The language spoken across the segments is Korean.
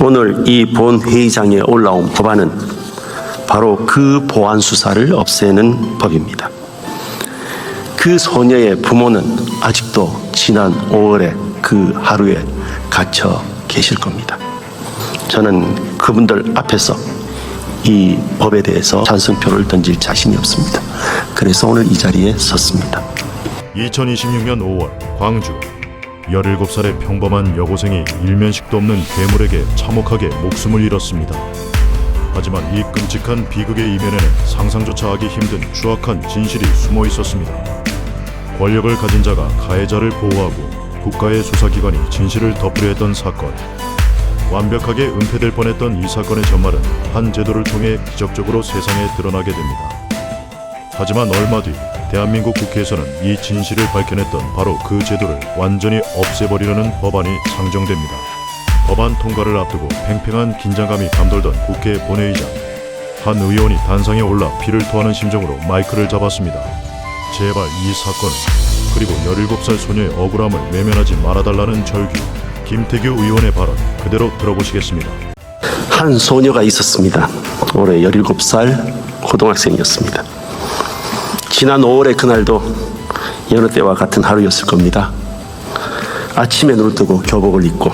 오늘 이 본회의장에 올라온 법안은 바로 그 보안 수사를 없애는 법입니다. 그 소녀의 부모는 아직도 지난 5월의 그 하루에 갇혀 계실 겁니다. 저는 그분들 앞에서 이 법에 대해서 찬성표를 던질 자신이 없습니다. 그래서 오늘 이 자리에 섰습니다. 2026년 5월 광주 17살의 평범한 여고생이 일면식도 없는 괴물에게 참혹하게 목숨을 잃었습니다. 하지만 이 끔찍한 비극의 이면에는 상상조차 하기 힘든 추악한 진실이 숨어 있었습니다. 권력을 가진 자가 가해자를 보호하고 국가의 수사기관이 진실을 덮으려 했던 사건. 완벽하게 은폐될 뻔했던 이 사건의 전말은 한 제도를 통해 기적적으로 세상에 드러나게 됩니다. 하지만 얼마 뒤 대한민국 국회에서는 이 진실을 밝혀냈던 바로 그 제도를 완전히 없애버리려는 법안이 상정됩니다. 법안 통과를 앞두고 팽팽한 긴장감이 감돌던 국회 본회의장. 한 의원이 단상에 올라 피를 토하는 심정으로 마이크를 잡았습니다. 제발 이 사건을, 그리고 17살 소녀의 억울함을 외면하지 말아달라는 절규. 김태규 의원의 발언 그대로 들어보시겠습니다. 한 소녀가 있었습니다. 올해 17살 고등학생이었습니다. 지난 5월의 그날도 여느 때와 같은 하루였을 겁니다. 아침에 눈을 뜨고 교복을 입고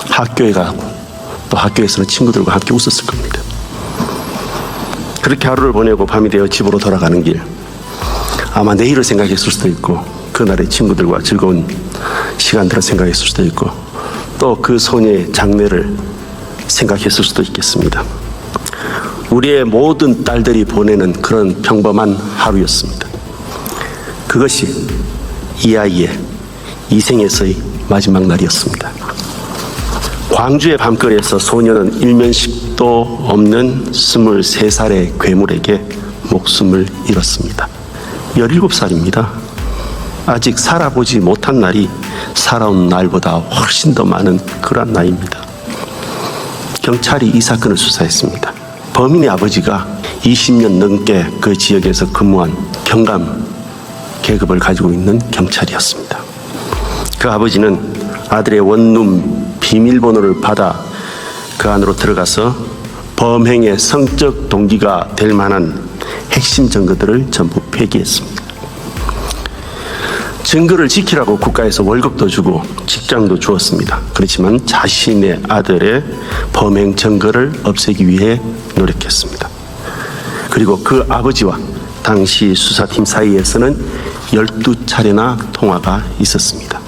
학교에 가고 또 학교에서는 친구들과 함께 웃었을 겁니다. 그렇게 하루를 보내고 밤이 되어 집으로 돌아가는 길, 아마 내일을 생각했을 수도 있고 그날의 친구들과 즐거운 시간들을 생각했을 수도 있고 또 그 소녀의 장래를 생각했을 수도 있겠습니다. 우리의 모든 딸들이 보내는 그런 평범한 하루였습니다. 그것이 이 아이의 이 생에서의 마지막 날이었습니다. 광주의 밤거리에서 소녀는 일면식도 없는 23살의 괴물에게 목숨을 잃었습니다. 17살입니다. 아직 살아보지 못한 날이 살아온 날보다 훨씬 더 많은 그런 나이입니다. 경찰이 이 사건을 수사했습니다. 범인의 아버지가 20년 넘게 그 지역에서 근무한 경감 계급을 가지고 있는 경찰이었습니다. 그 아버지는 아들의 원룸 비밀번호를 받아 그 안으로 들어가서 범행의 성적 동기가 될 만한 핵심 증거들을 전부 폐기했습니다. 증거를 지키라고 국가에서 월급도 주고 직장도 주었습니다. 그렇지만 자신의 아들의 범행 증거를 없애기 위해 노력했습니다. 그리고 그 아버지와 당시 수사팀 사이에서는 12차례나 통화가 있었습니다.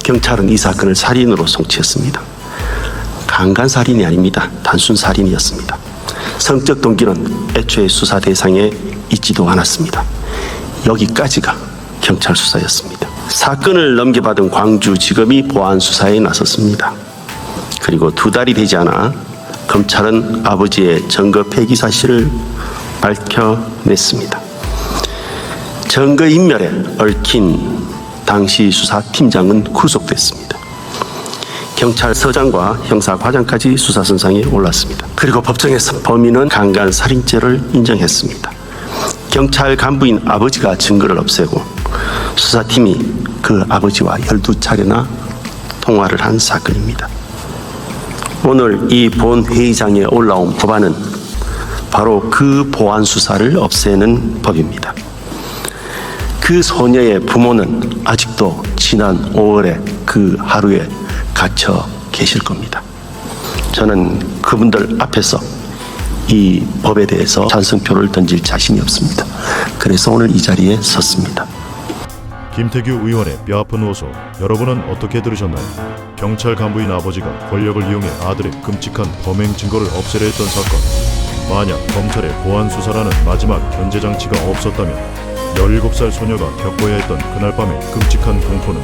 경찰은 이 사건을 살인으로 송치했습니다. 강간살인이 아닙니다. 단순 살인이었습니다. 성적 동기는 애초에 수사 대상에 있지도 않았습니다. 여기까지가 경찰 수사였습니다. 사건을 넘겨받은 광주지검이 보안 수사에 나섰습니다. 그리고 2달이 되지 않아 검찰은 아버지의 증거 폐기 사실을 밝혀냈습니다. 증거인멸에 얽힌 당시 수사팀장은 구속됐습니다. 경찰서장과 형사과장까지 수사선상에 올랐습니다. 그리고 법정에서 범인은 강간살인죄를 인정했습니다. 경찰 간부인 아버지가 증거를 없애고 수사팀이 그 아버지와 12차례나 통화를 한 사건입니다. 오늘 이 본회의장에 올라온 법안은 바로 그 보안 수사를 없애는 법입니다. 그 소녀의 부모는 아직도 지난 5월의 그 하루에 갇혀 계실 겁니다. 저는 그분들 앞에서 이 법에 대해서 찬성표를 던질 자신이 없습니다. 그래서 오늘 이 자리에 섰습니다. 김태규 의원의 뼈아픈 호소, 여러분은 어떻게 들으셨나요? 경찰 간부인 아버지가 권력을 이용해 아들의 끔찍한 범행 증거를 없애려 했던 사건. 만약 검찰의 보안 수사라는 마지막 견제장치가 없었다면 17살 소녀가 겪어야 했던 그날 밤의 끔찍한 공포는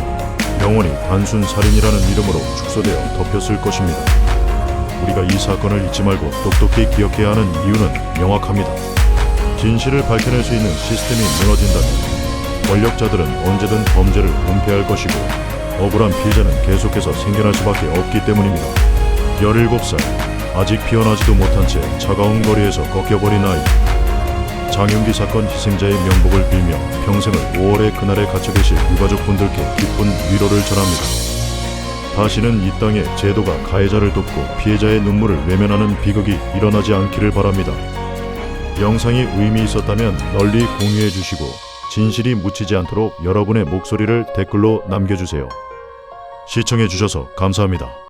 영원히 단순 살인이라는 이름으로 축소되어 덮였을 것입니다. 우리가 이 사건을 잊지 말고 똑똑히 기억해야 하는 이유는 명확합니다. 진실을 밝혀낼 수 있는 시스템이 무너진다면 권력자들은 언제든 범죄를 은폐할 것이고 억울한 피해자는 계속해서 생겨날 수밖에 없기 때문입니다. 17살, 아직 피어나지도 못한 채 차가운 거리에서 꺾여버린 아이. 장윤기 사건 희생자의 명복을 빌며 평생을 5월의 그날에 갇혀 계실 유가족분들께 깊은 위로를 전합니다. 다시는 이 땅에 제도가 가해자를 돕고 피해자의 눈물을 외면하는 비극이 일어나지 않기를 바랍니다. 영상이 의미 있었다면 널리 공유해 주시고 진실이 묻히지 않도록 여러분의 목소리를 댓글로 남겨주세요. 시청해 주셔서 감사합니다.